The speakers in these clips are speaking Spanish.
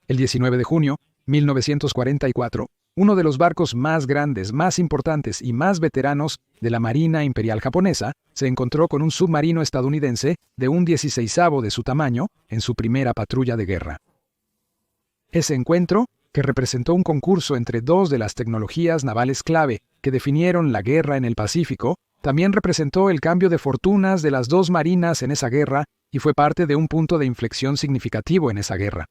El 19 de junio, 1944, uno de los barcos más grandes, más importantes y más veteranos de la Marina Imperial Japonesa se encontró con un submarino estadounidense de un 16avo de su tamaño en su primera patrulla de guerra. Ese encuentro, que representó un concurso entre dos de las tecnologías navales clave que definieron la guerra en el Pacífico, también representó el cambio de fortunas de las dos marinas en esa guerra y fue parte de un punto de inflexión significativo en esa guerra.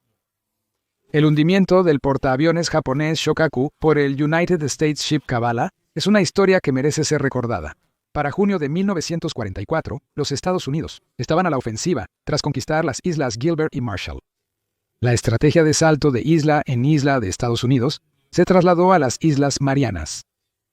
El hundimiento del portaaviones japonés Shokaku por el United States Ship Kavala es una historia que merece ser recordada. Para junio de 1944, los Estados Unidos estaban a la ofensiva tras conquistar las islas Gilbert y Marshall. La estrategia de salto de isla en isla de Estados Unidos se trasladó a las Islas Marianas.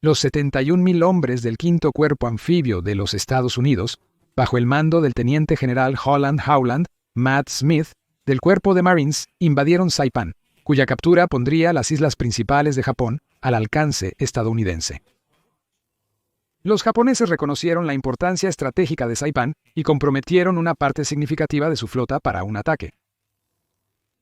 Los 71,000 hombres del quinto cuerpo anfibio de los Estados Unidos, bajo el mando del teniente general Holland Howland, Matt Smith, del cuerpo de Marines, invadieron Saipán, cuya captura pondría las islas principales de Japón al alcance estadounidense. Los japoneses reconocieron la importancia estratégica de Saipán y comprometieron una parte significativa de su flota para un ataque.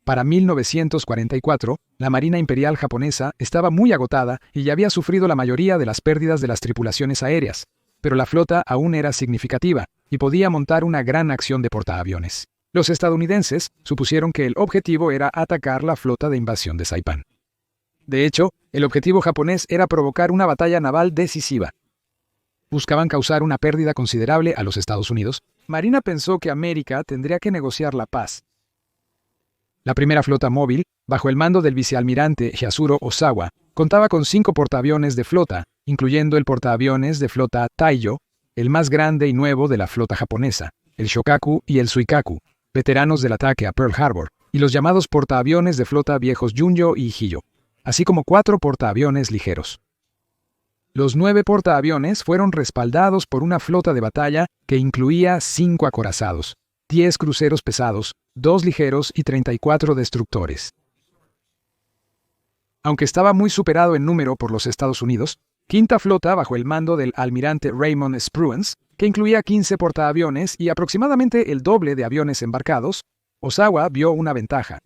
Para 1944, la Marina Imperial japonesa estaba muy agotada y ya había sufrido la mayoría de las pérdidas de las tripulaciones aéreas, pero la flota aún era significativa y podía montar una gran acción de portaaviones. Los estadounidenses supusieron que el objetivo era atacar la flota de invasión de Saipán. De hecho, el objetivo japonés era provocar una batalla naval decisiva. Buscaban causar una pérdida considerable a los Estados Unidos. Marina pensó que América tendría que negociar la paz. La primera flota móvil, bajo el mando del vicealmirante Yasuro Osawa, contaba con 5 portaaviones de flota, incluyendo el portaaviones de flota Taiyo, el más grande y nuevo de la flota japonesa, el Shokaku y el Suikaku, veteranos del ataque a Pearl Harbor, y los llamados portaaviones de flota viejos Junyo y Hiyo, así como 4 portaaviones ligeros. Los 9 portaaviones fueron respaldados por una flota de batalla que incluía 5 acorazados, 10 cruceros pesados, 2 ligeros y 34 destructores. Aunque estaba muy superado en número por los Estados Unidos, Quinta Flota bajo el mando del almirante Raymond Spruance, que incluía 15 portaaviones y aproximadamente el doble de aviones embarcados, Osawa vio una ventaja.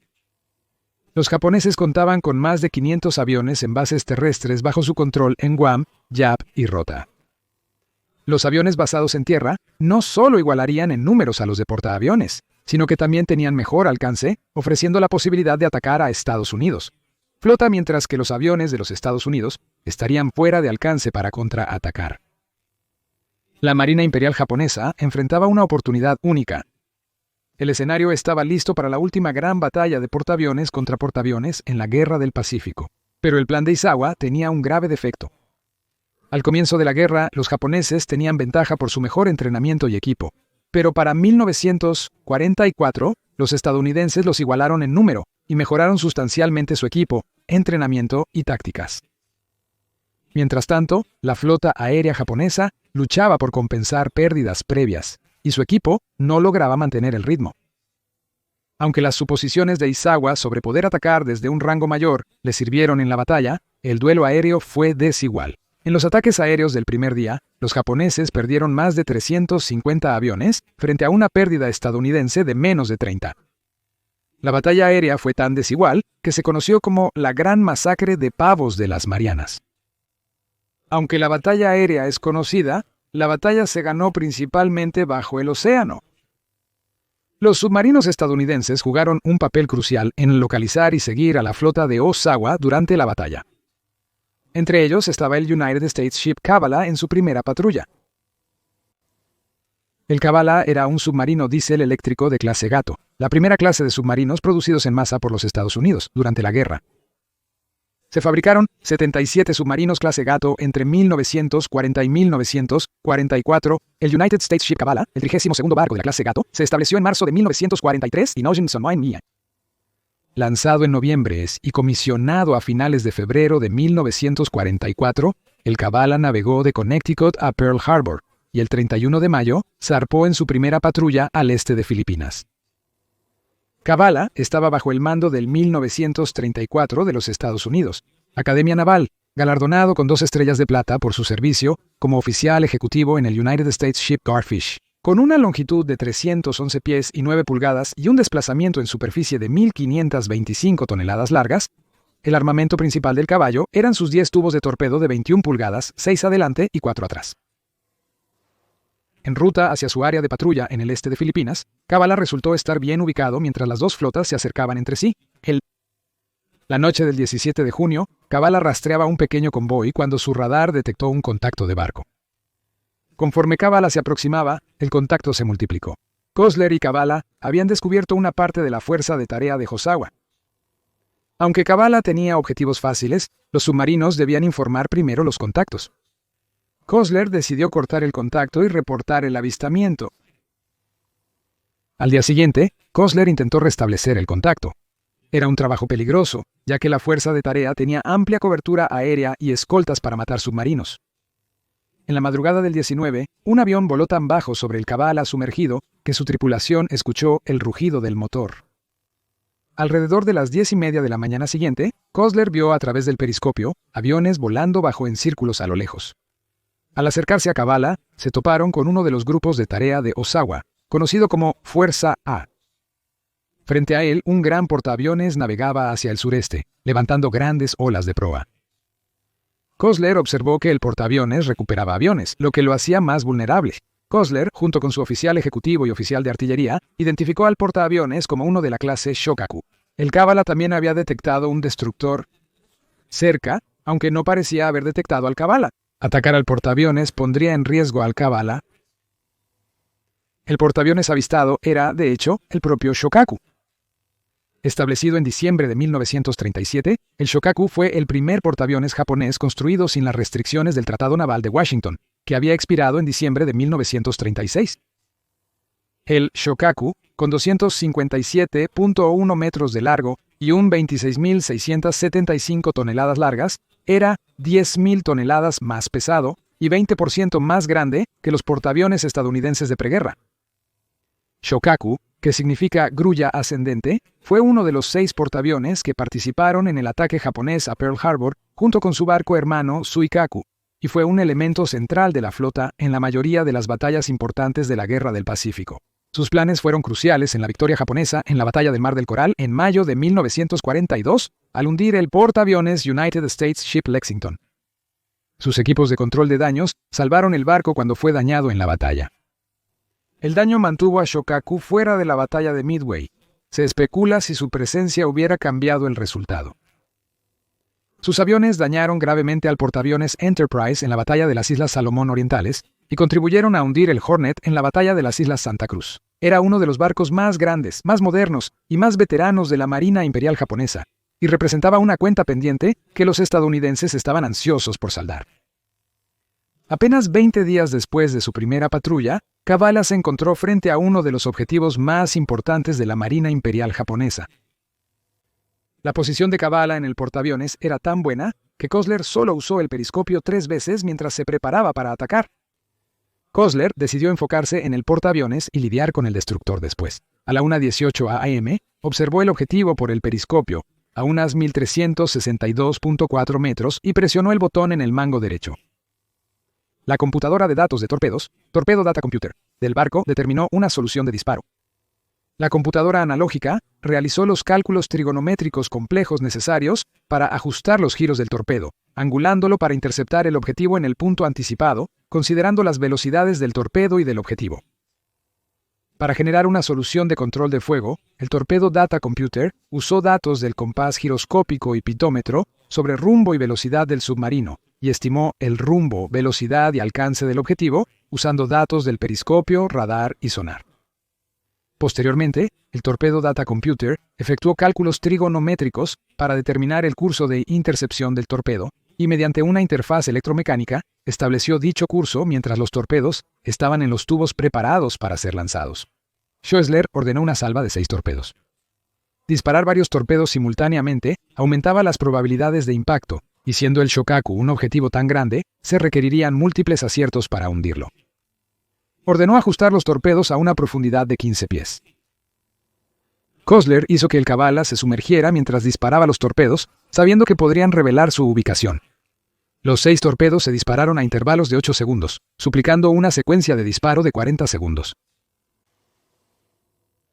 Los japoneses contaban con más de 500 aviones en bases terrestres bajo su control en Guam, Yap y Rota. Los aviones basados en tierra no solo igualarían en números a los de portaaviones, sino que también tenían mejor alcance, ofreciendo la posibilidad de atacar a Estados Unidos. Flota mientras que los aviones de los Estados Unidos estarían fuera de alcance para contraatacar. La Marina Imperial japonesa enfrentaba una oportunidad única. El escenario estaba listo para la última gran batalla de portaaviones contra portaaviones en la Guerra del Pacífico. Pero el plan de Izawa tenía un grave defecto. Al comienzo de la guerra, los japoneses tenían ventaja por su mejor entrenamiento y equipo. Pero para 1944, los estadounidenses los igualaron en número y mejoraron sustancialmente su equipo, entrenamiento y tácticas. Mientras tanto, la flota aérea japonesa luchaba por compensar pérdidas previas, y su equipo no lograba mantener el ritmo. Aunque las suposiciones de Izawa sobre poder atacar desde un rango mayor le sirvieron en la batalla, el duelo aéreo fue desigual. En los ataques aéreos del primer día, los japoneses perdieron más de 350 aviones frente a una pérdida estadounidense de menos de 30. La batalla aérea fue tan desigual que se conoció como la Gran Masacre de Pavos de las Marianas. Aunque la batalla aérea es conocida, la batalla se ganó principalmente bajo el océano. Los submarinos estadounidenses jugaron un papel crucial en localizar y seguir a la flota de Osawa durante la batalla. Entre ellos estaba el United States Ship Kavala en su primera patrulla. El Kavala era un submarino diésel eléctrico de clase Gato, la primera clase de submarinos producidos en masa por los Estados Unidos durante la guerra. Se fabricaron 77 submarinos clase Gato entre 1940 y 1944. El United States Ship Kavala, el 32º barco de la clase Gato, se estableció en marzo de 1943 en Oceanside. Lanzado en noviembre y comisionado a finales de febrero de 1944, el Kavala navegó de Connecticut a Pearl Harbor y el 31 de mayo zarpó en su primera patrulla al este de Filipinas. Kavala estaba bajo el mando del 1934 de los Estados Unidos, Academia Naval, galardonado con 2 estrellas de plata por su servicio como oficial ejecutivo en el United States Ship Garfish. Con una longitud de 311 pies y 9 pulgadas y un desplazamiento en superficie de 1.525 toneladas largas, el armamento principal del caballo eran sus 10 tubos de torpedo de 21 pulgadas, 6 adelante y 4 atrás. En ruta hacia su área de patrulla en el este de Filipinas, Kavala resultó estar bien ubicado mientras las dos flotas se acercaban entre sí. La noche del 17 de junio, Kavala rastreaba un pequeño convoy cuando su radar detectó un contacto de barco. Conforme Kavala se aproximaba, el contacto se multiplicó. Koestler y Kavala habían descubierto una parte de la fuerza de tarea de Osawa. Aunque Kavala tenía objetivos fáciles, los submarinos debían informar primero los contactos. Koestler decidió cortar el contacto y reportar el avistamiento. Al día siguiente, Koestler intentó restablecer el contacto. Era un trabajo peligroso, ya que la fuerza de tarea tenía amplia cobertura aérea y escoltas para matar submarinos. En la madrugada del 19, un avión voló tan bajo sobre el Kavala sumergido que su tripulación escuchó el rugido del motor. Alrededor de las 10:30 de la mañana siguiente, Koestler vio a través del periscopio aviones volando bajo en círculos a lo lejos. Al acercarse a Kavala, se toparon con uno de los grupos de tarea de Osawa, conocido como Fuerza A. Frente a él, un gran portaaviones navegaba hacia el sureste, levantando grandes olas de proa. Koestler observó que el portaaviones recuperaba aviones, lo que lo hacía más vulnerable. Koestler, junto con su oficial ejecutivo y oficial de artillería, identificó al portaaviones como uno de la clase Shokaku. El Kavala también había detectado un destructor cerca, aunque no parecía haber detectado al Kavala. Atacar al portaaviones pondría en riesgo al Kavala. El portaaviones avistado era, de hecho, el propio Shokaku. Establecido en diciembre de 1937, el Shokaku fue el primer portaaviones japonés construido sin las restricciones del Tratado Naval de Washington, que había expirado en diciembre de 1936. El Shokaku, con 257.1 metros de largo y un 26.675 toneladas largas, era 10.000 toneladas más pesado y 20% más grande que los portaaviones estadounidenses de preguerra. Shokaku, que significa grulla ascendente, fue uno de los 6 portaaviones que participaron en el ataque japonés a Pearl Harbor junto con su barco hermano Suikaku, y fue un elemento central de la flota en la mayoría de las batallas importantes de la Guerra del Pacífico. Sus planes fueron cruciales en la victoria japonesa en la Batalla del Mar del Coral en mayo de 1942, al hundir el portaaviones United States Ship Lexington. Sus equipos de control de daños salvaron el barco cuando fue dañado en la batalla. El daño mantuvo a Shokaku fuera de la batalla de Midway. Se especula si su presencia hubiera cambiado el resultado. Sus aviones dañaron gravemente al portaaviones Enterprise en la batalla de las Islas Salomón Orientales y contribuyeron a hundir el Hornet en la batalla de las Islas Santa Cruz. Era uno de los barcos más grandes, más modernos y más veteranos de la Marina Imperial japonesa, y representaba una cuenta pendiente que los estadounidenses estaban ansiosos por saldar. Apenas 20 días después de su primera patrulla, Kavala se encontró frente a uno de los objetivos más importantes de la Marina Imperial japonesa. La posición de Kavala en el portaaviones era tan buena que Koestler solo usó el periscopio 3 veces mientras se preparaba para atacar. Koestler decidió enfocarse en el portaaviones y lidiar con el destructor después. A la 1:18 a.m., observó el objetivo por el periscopio, a unas 1.362.4 metros, y presionó el botón en el mango derecho. La computadora de datos de torpedos, Torpedo Data Computer, del barco determinó una solución de disparo. La computadora analógica realizó los cálculos trigonométricos complejos necesarios para ajustar los giros del torpedo, angulándolo para interceptar el objetivo en el punto anticipado, considerando las velocidades del torpedo y del objetivo. Para generar una solución de control de fuego, el Torpedo Data Computer usó datos del compás giroscópico y pitómetro sobre rumbo y velocidad del submarino, y estimó el rumbo, velocidad y alcance del objetivo usando datos del periscopio, radar y sonar. Posteriormente, el Torpedo Data Computer efectuó cálculos trigonométricos para determinar el curso de intercepción del torpedo y mediante una interfaz electromecánica estableció dicho curso mientras los torpedos estaban en los tubos preparados para ser lanzados. Koestler ordenó una salva de 6 torpedos. Disparar varios torpedos simultáneamente aumentaba las probabilidades de impacto, y siendo el Shokaku un objetivo tan grande, se requerirían múltiples aciertos para hundirlo. Ordenó ajustar los torpedos a una profundidad de 15 pies. Koestler hizo que el Kavala se sumergiera mientras disparaba los torpedos, sabiendo que podrían revelar su ubicación. Los 6 torpedos se dispararon a intervalos de 8 segundos, suplicando una secuencia de disparo de 40 segundos.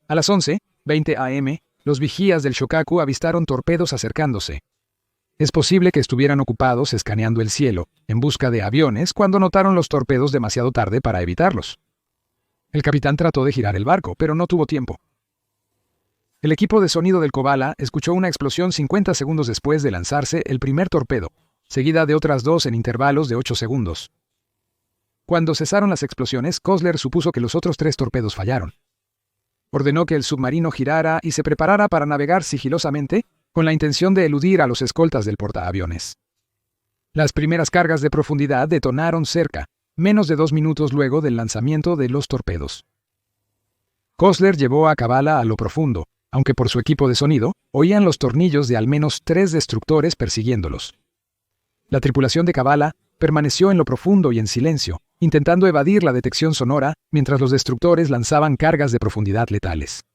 A las 11:20 am, los vigías del Shokaku avistaron torpedos acercándose. Es posible que estuvieran ocupados escaneando el cielo, en busca de aviones, cuando notaron los torpedos demasiado tarde para evitarlos. El capitán trató de girar el barco, pero no tuvo tiempo. El equipo de sonido del Kovala escuchó una explosión 50 segundos después de lanzarse el primer torpedo, seguida de otras 2 en intervalos de 8 segundos. Cuando cesaron las explosiones, Kossler supuso que los otros 3 torpedos fallaron. Ordenó que el submarino girara y se preparara para navegar sigilosamente, con la intención de eludir a los escoltas del portaaviones. Las primeras cargas de profundidad detonaron cerca, menos de 2 minutos luego del lanzamiento de los torpedos. Kossler llevó a Kavala a lo profundo, aunque por su equipo de sonido, oían los tornillos de al menos 3 destructores persiguiéndolos. La tripulación de Kavala permaneció en lo profundo y en silencio, intentando evadir la detección sonora mientras los destructores lanzaban cargas de profundidad letales.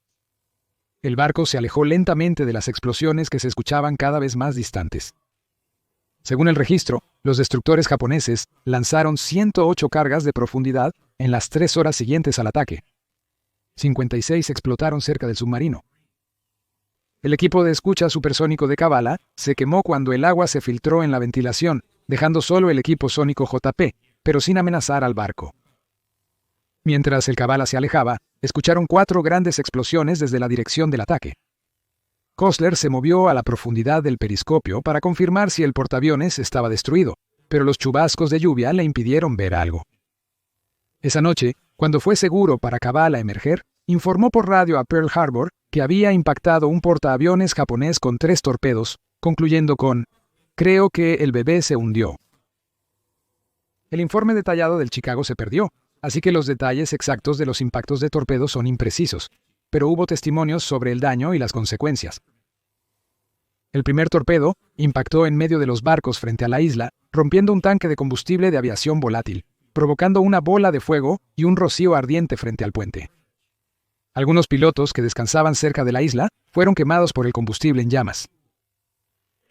El barco se alejó lentamente de las explosiones que se escuchaban cada vez más distantes. Según el registro, los destructores japoneses lanzaron 108 cargas de profundidad en las 3 horas siguientes al ataque. 56 explotaron cerca del submarino. El equipo de escucha supersónico de Kavala se quemó cuando el agua se filtró en la ventilación, dejando solo el equipo sónico JP, pero sin amenazar al barco. Mientras el Kavala se alejaba, escucharon 4 grandes explosiones desde la dirección del ataque. Kossler se movió a la profundidad del periscopio para confirmar si el portaaviones estaba destruido, pero los chubascos de lluvia le impidieron ver algo. Esa noche, cuando fue seguro para Kavala emerger, informó por radio a Pearl Harbor que había impactado un portaaviones japonés con 3 torpedos, concluyendo con: «Creo que el bebé se hundió». El informe detallado del Chicago se perdió, así que los detalles exactos de los impactos de torpedos son imprecisos, pero hubo testimonios sobre el daño y las consecuencias. El primer torpedo impactó en medio de los barcos frente a la isla, rompiendo un tanque de combustible de aviación volátil, provocando una bola de fuego y un rocío ardiente frente al puente. Algunos pilotos que descansaban cerca de la isla fueron quemados por el combustible en llamas.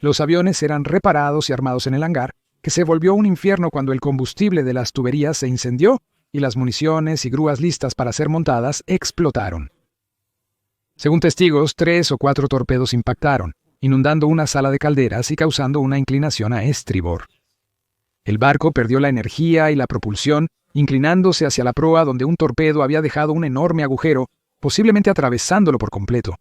Los aviones eran reparados y armados en el hangar, que se volvió un infierno cuando el combustible de las tuberías se incendió y las municiones y grúas listas para ser montadas explotaron. Según testigos, 3 o 4 torpedos impactaron, inundando una sala de calderas y causando una inclinación a estribor. El barco perdió la energía y la propulsión, inclinándose hacia la proa donde un torpedo había dejado un enorme agujero, posiblemente atravesándolo por completo.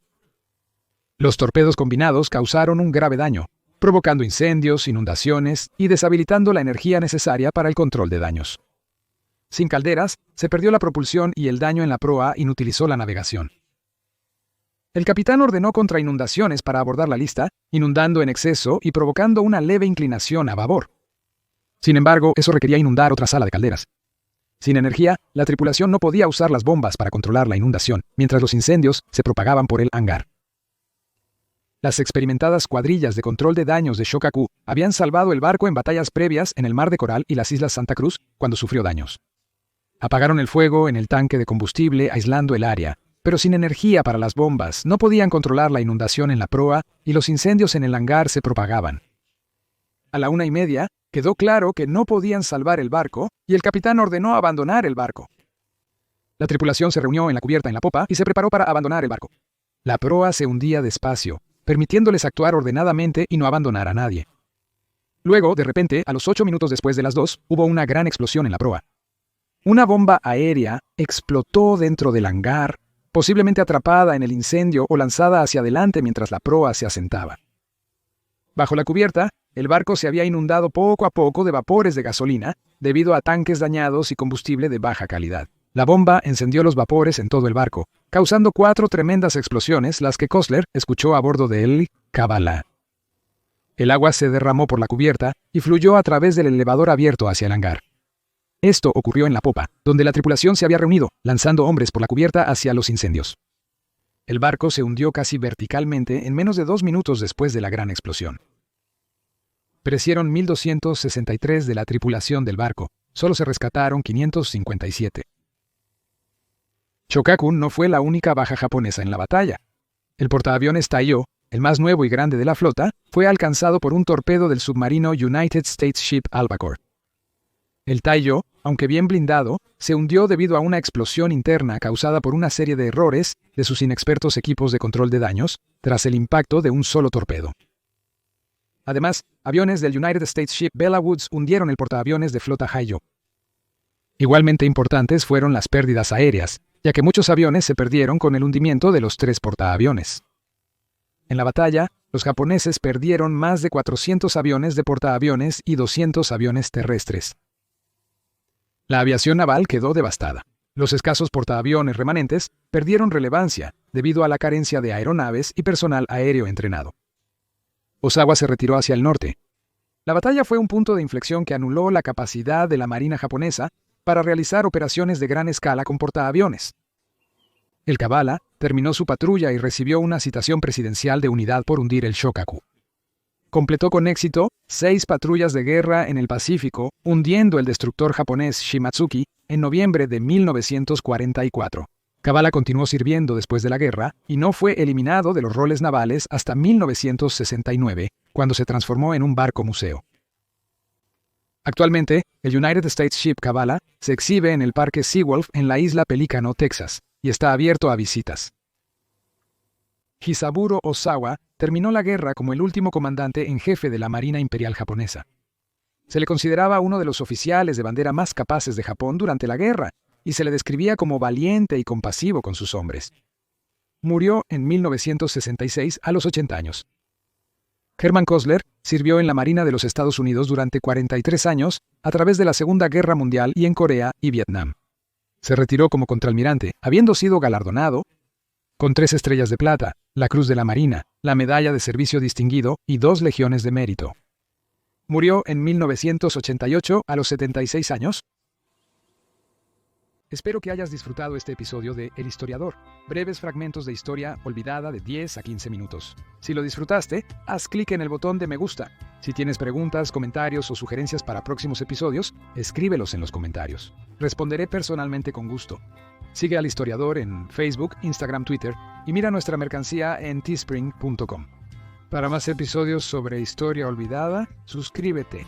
Los torpedos combinados causaron un grave daño, provocando incendios, inundaciones y deshabilitando la energía necesaria para el control de daños. Sin calderas, se perdió la propulsión y el daño en la proa inutilizó la navegación. El capitán ordenó contra inundaciones para abordar la lista, inundando en exceso y provocando una leve inclinación a babor. Sin embargo, eso requería inundar otra sala de calderas. Sin energía, la tripulación no podía usar las bombas para controlar la inundación, mientras los incendios se propagaban por el hangar. Las experimentadas cuadrillas de control de daños de Shokaku habían salvado el barco en batallas previas en el Mar de Coral y las Islas Santa Cruz cuando sufrió daños. Apagaron el fuego en el tanque de combustible aislando el área, pero sin energía para las bombas no podían controlar la inundación en la proa y los incendios en el hangar se propagaban. A la 1:30 quedó claro que no podían salvar el barco y el capitán ordenó abandonar el barco. La tripulación se reunió en la cubierta en la popa y se preparó para abandonar el barco. La proa se hundía despacio, permitiéndoles actuar ordenadamente y no abandonar a nadie. Luego, de repente, a los 8 minutos después de las 2, hubo una gran explosión en la proa. Una bomba aérea explotó dentro del hangar, posiblemente atrapada en el incendio o lanzada hacia adelante mientras la proa se asentaba. Bajo la cubierta, el barco se había inundado poco a poco de vapores de gasolina debido a tanques dañados y combustible de baja calidad. La bomba encendió los vapores en todo el barco, causando 4 tremendas explosiones, las que Kossler escuchó a bordo del Kavala. El agua se derramó por la cubierta y fluyó a través del elevador abierto hacia el hangar. Esto ocurrió en la popa, donde la tripulación se había reunido, lanzando hombres por la cubierta hacia los incendios. El barco se hundió casi verticalmente en menos de 2 minutos después de la gran explosión. Perecieron 1.263 de la tripulación del barco. Solo se rescataron 557. Shokaku no fue la única baja japonesa en la batalla. El portaaviones Taiyo, el más nuevo y grande de la flota, fue alcanzado por un torpedo del submarino United States Ship Albacore. El Taiyo, aunque bien blindado, se hundió debido a una explosión interna causada por una serie de errores de sus inexpertos equipos de control de daños tras el impacto de un solo torpedo. Además, aviones del United States Ship Bella Woods hundieron el portaaviones de flota Haiyo. Igualmente importantes fueron las pérdidas aéreas, ya que muchos aviones se perdieron con el hundimiento de los 3 portaaviones. En la batalla, los japoneses perdieron más de 400 aviones de portaaviones y 200 aviones terrestres. La aviación naval quedó devastada. Los escasos portaaviones remanentes perdieron relevancia debido a la carencia de aeronaves y personal aéreo entrenado. Osawa se retiró hacia el norte. La batalla fue un punto de inflexión que anuló la capacidad de la marina japonesa para realizar operaciones de gran escala con portaaviones. El Kavala terminó su patrulla y recibió una citación presidencial de unidad por hundir el Shokaku. Completó con éxito 6 patrullas de guerra en el Pacífico, hundiendo el destructor japonés Shimatsuki en noviembre de 1944. Kavala continuó sirviendo después de la guerra y no fue eliminado de los roles navales hasta 1969, cuando se transformó en un barco museo. Actualmente, el United States Ship Kavala se exhibe en el Parque Seawolf en la isla Pelícano, Texas, y está abierto a visitas. Hisaburo Osawa terminó la guerra como el último comandante en jefe de la Marina Imperial Japonesa. Se le consideraba uno de los oficiales de bandera más capaces de Japón durante la guerra, y se le describía como valiente y compasivo con sus hombres. Murió en 1966 a los 80 años. Herman Kosler sirvió en la Marina de los Estados Unidos durante 43 años a través de la Segunda Guerra Mundial y en Corea y Vietnam. Se retiró como contraalmirante, habiendo sido galardonado con 3 estrellas de plata, la Cruz de la Marina, la Medalla de Servicio Distinguido y 2 Legiones de Mérito. Murió en 1988 a los 76 años. Espero que hayas disfrutado este episodio de El Historiador, breves fragmentos de historia olvidada de 10 a 15 minutos. Si lo disfrutaste, haz clic en el botón de me gusta. Si tienes preguntas, comentarios o sugerencias para próximos episodios, escríbelos en los comentarios. Responderé personalmente con gusto. Sigue al Historiador en Facebook, Instagram, Twitter y mira nuestra mercancía en teespring.com. Para más episodios sobre historia olvidada, suscríbete.